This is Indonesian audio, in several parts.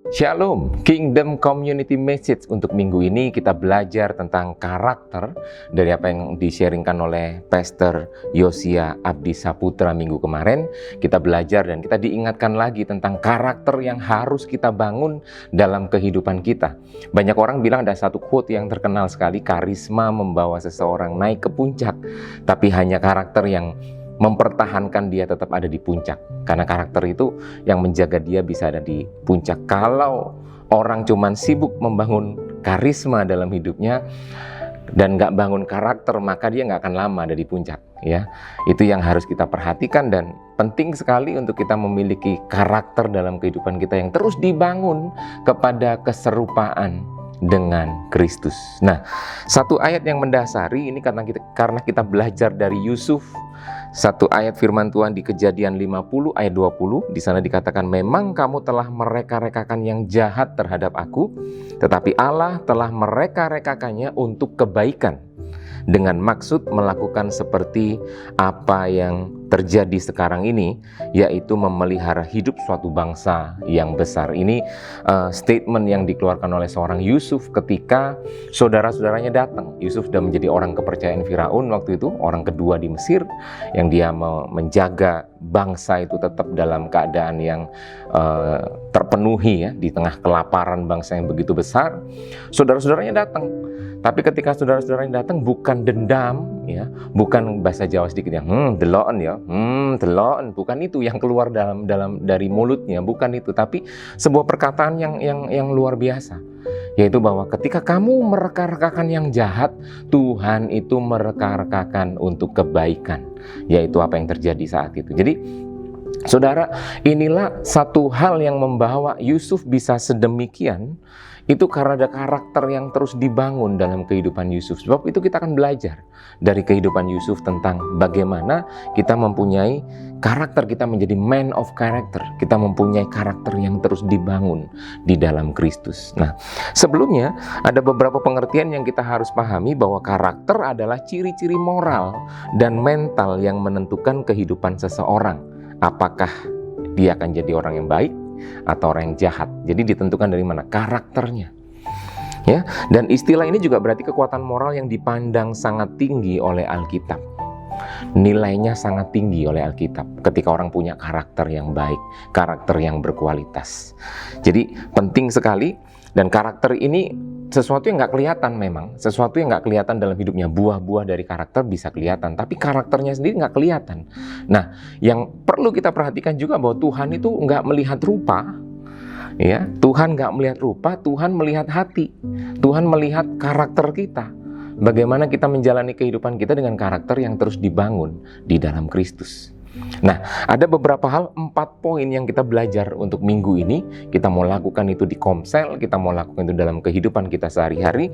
Shalom, Kingdom Community Message. Untuk minggu ini kita belajar tentang karakter dari apa yang di-sharingkan oleh Pastor Yosia Abdi Saputra minggu kemarin. Kita belajar dan kita diingatkan lagi tentang karakter yang harus kita bangun dalam kehidupan kita. Banyak orang bilang ada satu quote yang terkenal sekali, karisma membawa seseorang naik ke puncak, tapi hanya karakter yang mempertahankan dia tetap ada di puncak. Karena karakter itu yang menjaga dia bisa ada di puncak. Kalau orang cuman sibuk membangun karisma dalam hidupnya dan gak bangun karakter, maka dia gak akan lama ada di puncak, ya. Itu yang harus kita perhatikan dan penting sekali untuk kita memiliki karakter dalam kehidupan kita yang terus dibangun kepada keserupaan dengan Kristus. Nah, satu ayat yang mendasari ini karena kita belajar dari Yusuf. Satu ayat firman Tuhan di Kejadian 50 ayat 20, di sana dikatakan, memang kamu telah mereka-rekakan yang jahat terhadap aku, tetapi Allah telah mereka-rekakannya untuk kebaikan, dengan maksud melakukan seperti apa yang terjadi sekarang ini, yaitu memelihara hidup suatu bangsa yang besar. Ini statement yang dikeluarkan oleh seorang Yusuf ketika saudara-saudaranya datang. Yusuf sudah menjadi orang kepercayaan Firaun waktu itu, orang kedua di Mesir, yang dia menjaga bangsa itu tetap dalam keadaan yang terpenuhi, ya, di tengah kelaparan bangsa yang begitu besar. Saudara-saudaranya datang. Tapi ketika saudara-saudaranya datang, bukan dendam, ya, bukan bahasa Jawa sedikit yang deloken ya, deloken, bukan itu yang keluar dari mulutnya, bukan itu, tapi sebuah perkataan yang luar biasa, yaitu bahwa ketika kamu mereka-rekakan yang jahat, Tuhan itu mereka-rekakan untuk kebaikan, yaitu apa yang terjadi saat itu. Jadi saudara, inilah satu hal yang membawa Yusuf bisa sedemikian. Itu karena ada karakter yang terus dibangun dalam kehidupan Yusuf. Sebab itu kita akan belajar dari kehidupan Yusuf tentang bagaimana kita mempunyai karakter, kita menjadi man of character. Kita mempunyai karakter yang terus dibangun di dalam Kristus. Nah, sebelumnya ada beberapa pengertian yang kita harus pahami bahwa karakter adalah ciri-ciri moral dan mental yang menentukan kehidupan seseorang. Apakah dia akan jadi orang yang baik atau orang yang jahat. Jadi ditentukan dari mana? Karakternya. Ya, dan istilah ini juga berarti kekuatan moral yang dipandang sangat tinggi oleh Alkitab. Nilainya sangat tinggi oleh Alkitab ketika orang punya karakter yang baik, karakter yang berkualitas. Jadi penting sekali, dan karakter ini sesuatu yang gak kelihatan memang, sesuatu yang gak kelihatan dalam hidupnya. Buah-buah dari karakter bisa kelihatan, tapi karakternya sendiri gak kelihatan. Nah, yang perlu kita perhatikan juga bahwa Tuhan itu gak melihat rupa, ya. Tuhan gak melihat rupa, Tuhan melihat hati. Tuhan melihat karakter kita. Bagaimana kita menjalani kehidupan kita dengan karakter yang terus dibangun di dalam Kristus. Nah, ada beberapa hal, 4 poin yang kita belajar untuk minggu ini. Kita mau lakukan itu di Komsel, kita mau lakukan itu dalam kehidupan kita sehari-hari.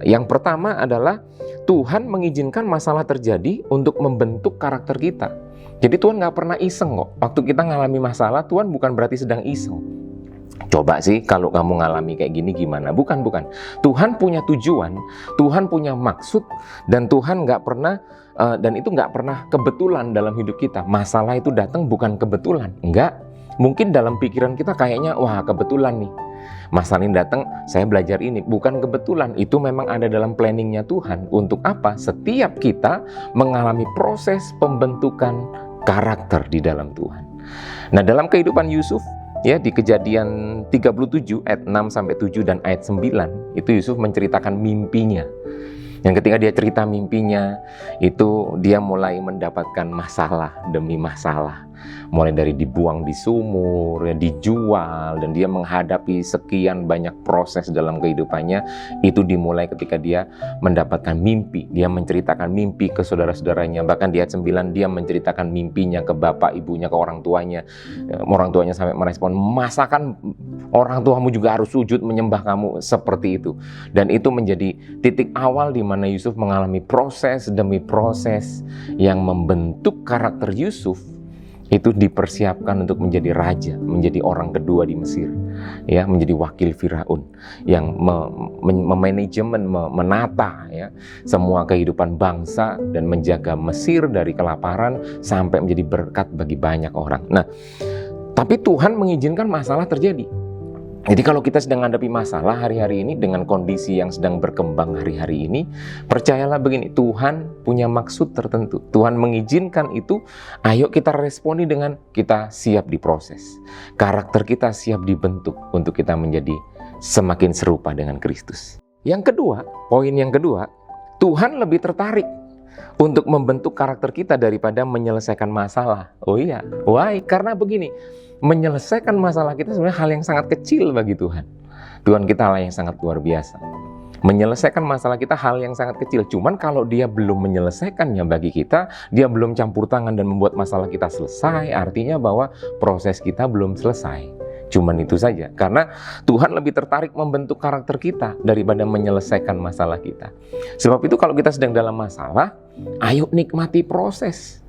Yang pertama adalah Tuhan mengizinkan masalah terjadi untuk membentuk karakter kita. Jadi Tuhan gak pernah iseng kok. Waktu kita ngalami masalah, Tuhan bukan berarti sedang iseng. Coba sih kalau kamu ngalami kayak gini gimana? Bukan. Tuhan punya tujuan, Tuhan punya maksud, dan Tuhan gak pernah dan itu gak pernah kebetulan dalam hidup kita. Masalah itu datang bukan kebetulan, enggak. Mungkin dalam pikiran kita kayaknya wah kebetulan nih, masalah ini datang, saya belajar ini. Bukan kebetulan, itu memang ada dalam planningnya Tuhan. Untuk apa? Setiap kita mengalami proses pembentukan karakter di dalam Tuhan. Nah, dalam kehidupan Yusuf, ya, di Kejadian 37 ayat 6-7 dan ayat 9, itu Yusuf menceritakan mimpinya. Yang ketika dia cerita mimpinya, itu dia mulai mendapatkan masalah demi masalah. Mulai dari dibuang di sumur, ya, dijual, dan dia menghadapi sekian banyak proses dalam kehidupannya. Itu dimulai ketika dia mendapatkan mimpi. Dia menceritakan mimpi ke saudara-saudaranya. Bahkan di ayat 9 dia menceritakan mimpinya ke bapak ibunya, ke orang tuanya. Orang tuanya sampai merespon, masakan orang tuamu juga harus sujud menyembah kamu, seperti itu. Dan itu menjadi titik awal di mana Yusuf mengalami proses demi proses yang membentuk karakter Yusuf. Itu dipersiapkan untuk menjadi raja, menjadi orang kedua di Mesir, ya, menjadi wakil Firaun yang memanajemen, menata, ya, semua kehidupan bangsa dan menjaga Mesir dari kelaparan sampai menjadi berkat bagi banyak orang. Nah, tapi Tuhan mengizinkan masalah terjadi. Jadi kalau kita sedang menghadapi masalah hari-hari ini dengan kondisi yang sedang berkembang hari-hari ini, percayalah begini, Tuhan punya maksud tertentu. Tuhan mengizinkan itu, ayo kita responi dengan kita siap diproses. Karakter kita siap dibentuk untuk kita menjadi semakin serupa dengan Kristus. Yang kedua, poin yang kedua, Tuhan lebih tertarik untuk membentuk karakter kita daripada menyelesaikan masalah. Oh iya, why? Karena begini, menyelesaikan masalah kita sebenarnya hal yang sangat kecil bagi Tuhan. Tuhan kita Allah yang sangat luar biasa. Menyelesaikan masalah kita hal yang sangat kecil. Cuman kalau dia belum menyelesaikannya bagi kita, dia belum campur tangan dan membuat masalah kita selesai, artinya bahwa proses kita belum selesai. Cuman itu saja. Karena Tuhan lebih tertarik membentuk karakter kita daripada menyelesaikan masalah kita. Sebab itu kalau kita sedang dalam masalah, ayo nikmati proses.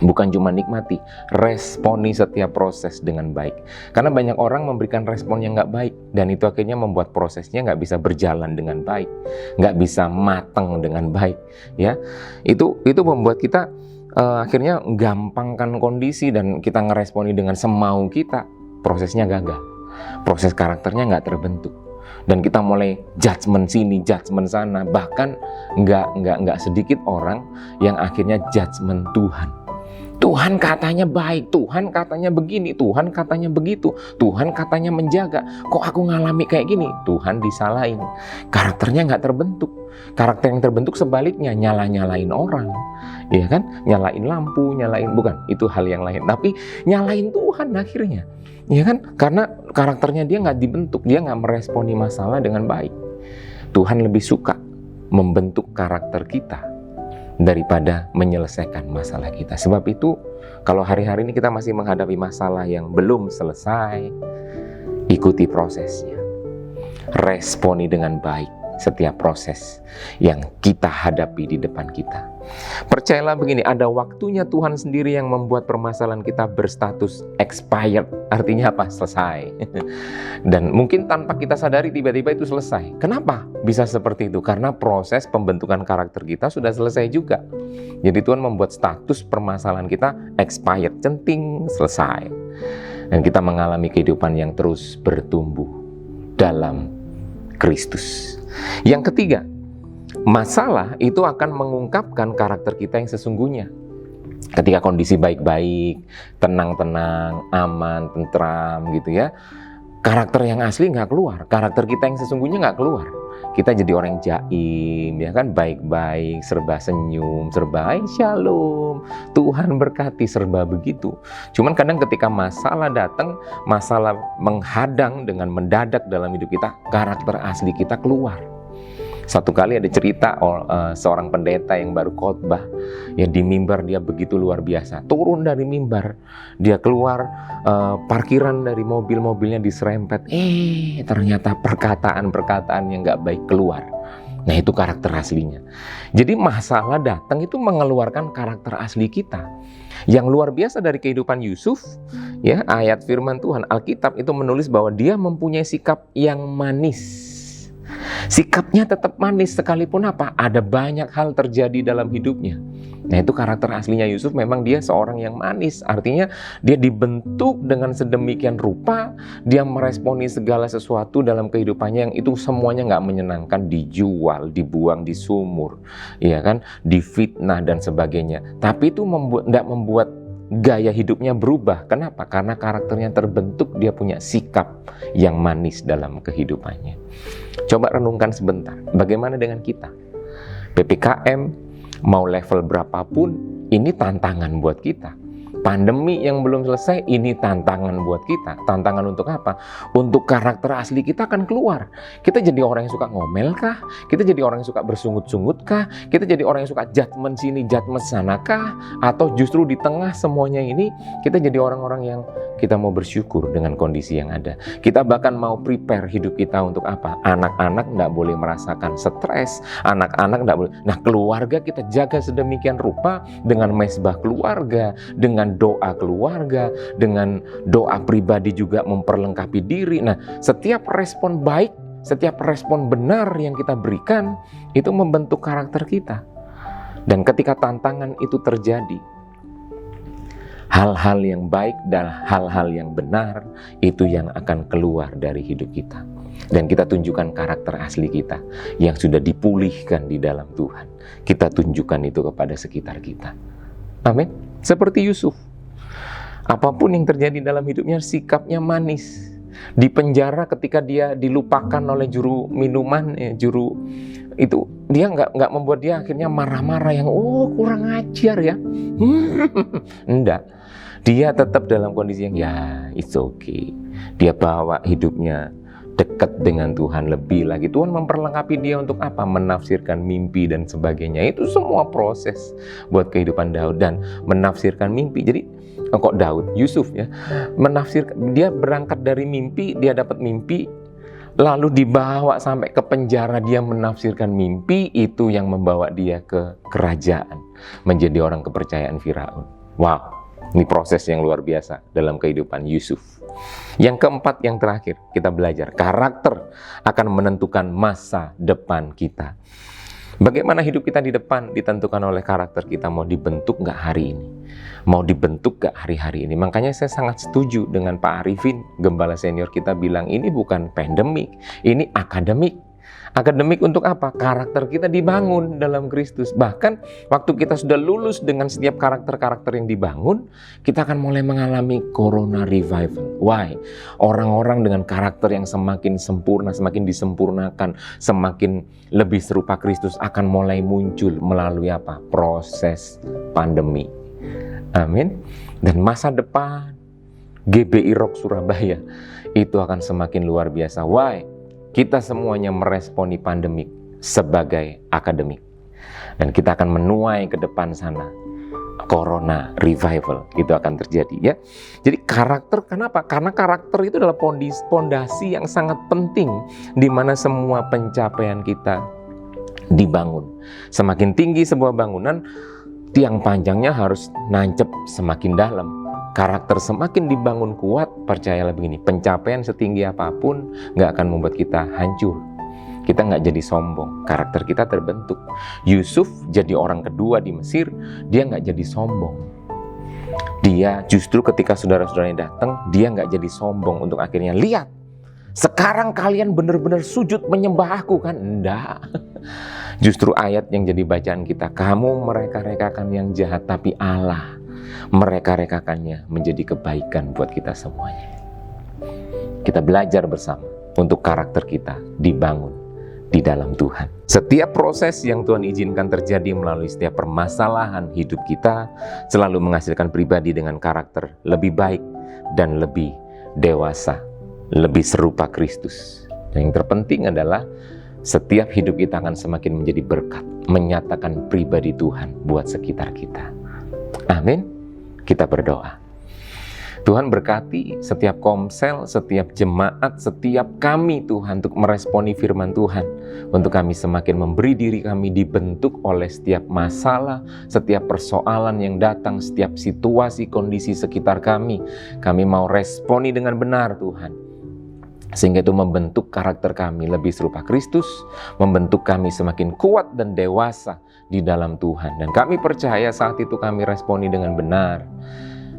Bukan cuma nikmati, responi setiap proses dengan baik. Karena banyak orang memberikan respon yang nggak baik, dan itu akhirnya membuat prosesnya nggak bisa berjalan dengan baik, nggak bisa matang dengan baik. Ya, itu membuat kita akhirnya gampangkan kondisi dan kita ngeresponi dengan semau kita, prosesnya gagal, proses karakternya nggak terbentuk. Dan kita mulai judgement sini, judgement sana, bahkan nggak sedikit orang yang akhirnya judgement Tuhan. Tuhan katanya baik, Tuhan katanya begini, Tuhan katanya begitu, Tuhan katanya menjaga. Kok aku ngalami kayak gini? Tuhan disalahin. Karakternya nggak terbentuk. Karakter yang terbentuk sebaliknya, nyalain orang, ya kan? Nyalain lampu, bukan, itu hal yang lain. Tapi nyalain Tuhan akhirnya, ya kan? Karena karakternya dia nggak dibentuk, dia nggak meresponi masalah dengan baik. Tuhan lebih suka membentuk karakter kita daripada menyelesaikan masalah kita. Sebab itu, kalau hari-hari ini kita masih menghadapi masalah yang belum selesai, ikuti prosesnya. Responi dengan baik setiap proses yang kita hadapi di depan kita. Percayalah begini, ada waktunya Tuhan sendiri yang membuat permasalahan kita berstatus expired. Artinya apa? Selesai. Dan mungkin tanpa kita sadari tiba-tiba itu selesai. Kenapa bisa seperti itu? Karena proses pembentukan karakter kita sudah selesai juga. Jadi Tuhan membuat status permasalahan kita expired, centing, selesai. Dan kita mengalami kehidupan yang terus bertumbuh dalam Kristus. Yang ketiga, masalah itu akan mengungkapkan karakter kita yang sesungguhnya. Ketika kondisi baik-baik, tenang-tenang, aman, tentram gitu ya, karakter yang asli nggak keluar, karakter kita yang sesungguhnya nggak keluar. Kita jadi orang jaim, ya kan, baik-baik, serba senyum, serba shalom, Tuhan berkati, serba begitu. Cuman kadang ketika masalah datang, masalah menghadang dengan mendadak dalam hidup kita, karakter asli kita keluar. Satu kali ada cerita seorang pendeta yang baru khotbah, yang di mimbar dia begitu luar biasa. Turun dari mimbar, dia keluar parkiran dari mobil-mobilnya diserempet. Ternyata perkataan-perkataan yang gak baik keluar. Nah, itu karakter aslinya. Jadi masalah datang itu mengeluarkan karakter asli kita. Yang luar biasa dari kehidupan Yusuf, ya, ayat firman Tuhan, Alkitab itu menulis bahwa dia mempunyai sikap yang manis. Sikapnya tetap manis sekalipun apa? Ada banyak hal terjadi dalam hidupnya. Nah, itu karakter aslinya Yusuf, memang dia seorang yang manis. Artinya dia dibentuk dengan sedemikian rupa, dia meresponi segala sesuatu dalam kehidupannya yang itu semuanya nggak menyenangkan, dijual, dibuang di sumur, ya kan, difitnah dan sebagainya. Tapi itu nggak membuat gaya hidupnya berubah. Kenapa? Karena karakternya terbentuk, dia punya sikap yang manis dalam kehidupannya. Coba renungkan sebentar, bagaimana dengan kita? PPKM, mau level berapapun, ini tantangan buat kita. Pandemi yang belum selesai, ini tantangan buat kita. Tantangan untuk apa? Untuk karakter asli kita akan keluar. Kita jadi orang yang suka ngomel kah? Kita jadi orang yang suka bersungut-sungut kah? Kita jadi orang yang suka judgement sini, judgement sana kah? Atau justru di tengah semuanya ini, kita jadi orang-orang yang kita mau bersyukur dengan kondisi yang ada. Kita bahkan mau prepare hidup kita untuk apa? Anak-anak nggak boleh merasakan stres. Anak-anak nggak boleh. Nah, keluarga kita jaga sedemikian rupa dengan mesbah keluarga, dengan doa keluarga, dengan doa pribadi juga memperlengkapi diri. Nah, setiap respon baik, setiap respon benar yang kita berikan, itu membentuk karakter kita. Dan ketika tantangan itu terjadi, Hal-hal yang baik dan hal-hal yang benar itu yang akan keluar dari hidup kita. Dan kita tunjukkan karakter asli kita yang sudah dipulihkan di dalam Tuhan. Kita tunjukkan itu kepada sekitar kita. Amin. Seperti Yusuf. Apapun yang terjadi dalam hidupnya, sikapnya manis. Di penjara ketika dia dilupakan oleh juru minuman, juru itu, dia nggak membuat dia akhirnya marah-marah yang kurang ajar ya. Enggak. Dia tetap dalam kondisi yang it's okay. Dia bawa hidupnya dekat dengan Tuhan lebih lagi. Tuhan memperlengkapi dia untuk apa? Menafsirkan mimpi dan sebagainya. Itu semua proses buat kehidupan Daud dan menafsirkan mimpi. Jadi Yusuf ya, menafsirkan, dia berangkat dari mimpi, dia dapat mimpi, lalu dibawa sampai ke penjara, dia menafsirkan mimpi, itu yang membawa dia ke kerajaan, menjadi orang kepercayaan Firaun. Wow. Ini proses yang luar biasa dalam kehidupan Yusuf. Yang keempat, yang terakhir, kita belajar karakter akan menentukan masa depan kita. Bagaimana hidup kita di depan ditentukan oleh karakter kita. Mau dibentuk gak hari ini? Mau dibentuk gak hari-hari ini? Makanya saya sangat setuju dengan Pak Arifin, gembala senior kita bilang ini bukan pandemik, ini akademik. Akademik untuk apa? Karakter kita dibangun dalam Kristus. Bahkan waktu kita sudah lulus dengan setiap karakter-karakter yang dibangun, kita akan mulai mengalami Corona Revival. Why? Orang-orang dengan karakter yang semakin sempurna, semakin disempurnakan, semakin lebih serupa Kristus akan mulai muncul melalui apa? Proses pandemi. Amin. Dan masa depan GBI Rock Surabaya itu akan semakin luar biasa. Why? Kita semuanya meresponi pandemik sebagai akademik. Dan kita akan menuai ke depan sana. Corona Revival itu akan terjadi ya. Jadi karakter, kenapa? Karena karakter itu adalah pondasi yang sangat penting di mana semua pencapaian kita dibangun. Semakin tinggi sebuah bangunan, tiang panjangnya harus nancep semakin dalam. Karakter semakin dibangun kuat, percayalah begini, pencapaian setinggi apapun gak akan membuat kita hancur. Kita gak jadi sombong, karakter kita terbentuk. Yusuf jadi orang kedua di Mesir, dia gak jadi sombong. Dia justru ketika saudara-saudaranya datang, dia gak jadi sombong untuk akhirnya, lihat, sekarang kalian benar-benar sujud menyembah aku kan? Enggak. Justru ayat yang jadi bacaan kita, kamu mereka-rekakan yang jahat, tapi Allah mereka-rekakannya menjadi kebaikan buat kita semuanya. Kita belajar bersama untuk karakter kita dibangun di dalam Tuhan. Setiap proses yang Tuhan izinkan terjadi melalui setiap permasalahan hidup kita selalu menghasilkan pribadi dengan karakter lebih baik dan lebih dewasa, lebih serupa Kristus. Dan yang terpenting adalah setiap hidup kita akan semakin menjadi berkat, menyatakan pribadi Tuhan buat sekitar kita. Amin. Kita berdoa. Tuhan berkati setiap komsel, setiap jemaat, setiap kami Tuhan untuk meresponi firman Tuhan. Untuk kami semakin memberi diri kami dibentuk oleh setiap masalah, setiap persoalan yang datang, setiap situasi, kondisi sekitar kami. Kami mau responi dengan benar Tuhan. Sehingga itu membentuk karakter kami lebih serupa Kristus, membentuk kami semakin kuat dan dewasa di dalam Tuhan. Dan kami percaya saat itu kami responi dengan benar.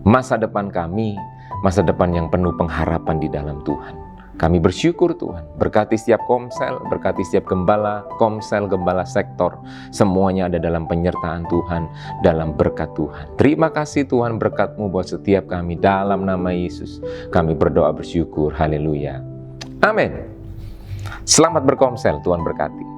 Masa depan kami, masa depan yang penuh pengharapan di dalam Tuhan. Kami bersyukur Tuhan, berkati setiap komsel, berkati setiap gembala, komsel, gembala sektor. Semuanya ada dalam penyertaan Tuhan, dalam berkat Tuhan. Terima kasih Tuhan berkat-Mu buat setiap kami dalam nama Yesus. Kami berdoa bersyukur, haleluya. Amin. Selamat berkomsel, Tuhan berkati.